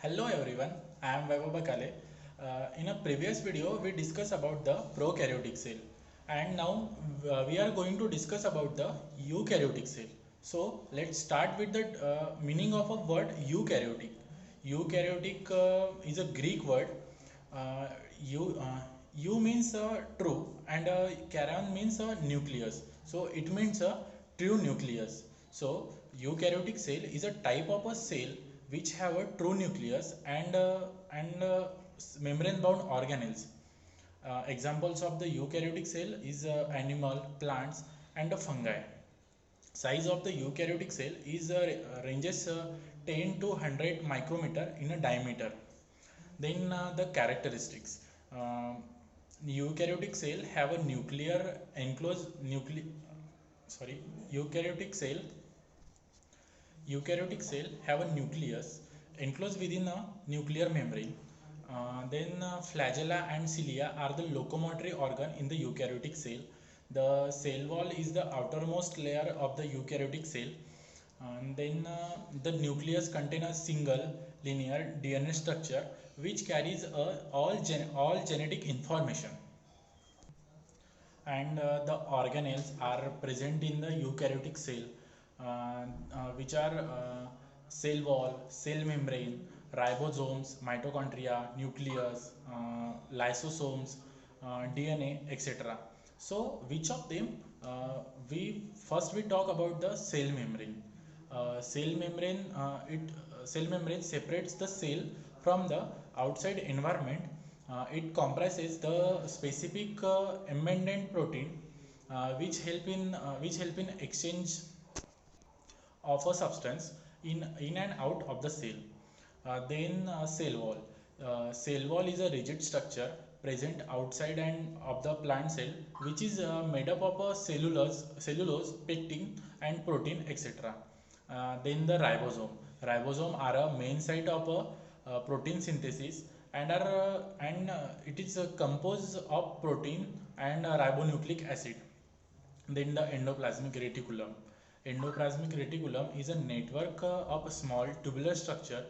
Hello everyone, I am Vaibhav Bakale. In a previous video, we discussed about the prokaryotic cell, and now we are going to discuss about the eukaryotic cell. So let's start with the meaning of a word eukaryotic. Eukaryotic is a Greek word. Uh, eu, uh, eu means true, and karyon means nucleus. So it means a true nucleus. So eukaryotic cell is a type of a cell which have a true nucleus and membrane bound organelles. Examples of the eukaryotic cell is animal, plants, and fungi. Size of the eukaryotic cell is ranges 10 to 100 micrometer in a diameter. Then the characteristics. Eukaryotic cell have a nuclear enclosed sorry eukaryotic cell Eukaryotic cell have a nucleus enclosed within a nuclear membrane. Then flagella and cilia are the locomotory organ in the eukaryotic cell. The cell wall is the outermost layer of the eukaryotic cell. And then the nucleus contains a single linear DNA structure which carries all genetic information. And the organelles are present in the eukaryotic cell, which are cell wall, cell membrane, ribosomes, mitochondria, nucleus, lysosomes, DNA, etc. So which of them we talk about the cell membrane. Cell membrane separates the cell from the outside environment. It comprises the specific amendment protein which help in exchange of a substance in and out of the cell. Then cell wall. Cell wall is a rigid structure present outside and of the plant cell, which is made up of a cellulose, pectin, and protein, etc. Then the ribosome. Ribosome are a main site of protein synthesis and it is composed of protein and ribonucleic acid. Then the endoplasmic reticulum. Endoplasmic reticulum is a network of small tubular structure.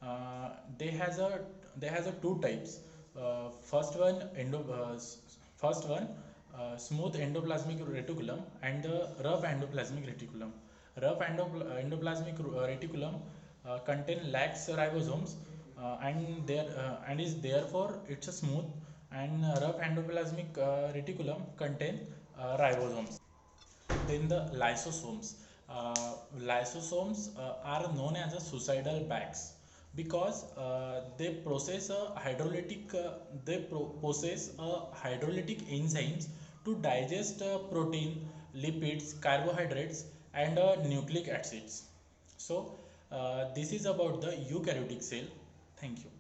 Uh, they has a they has a two types. First one smooth endoplasmic reticulum and the rough endoplasmic reticulum. Endoplasmic reticulum contain lax ribosomes and is therefore it's a smooth, and rough endoplasmic reticulum contain ribosomes. Then the lysosomes. Lysosomes are known as a suicidal bags because they possess hydrolytic enzymes to digest protein, lipids, carbohydrates, and nucleic acids. So this is about the eukaryotic cell. Thank you.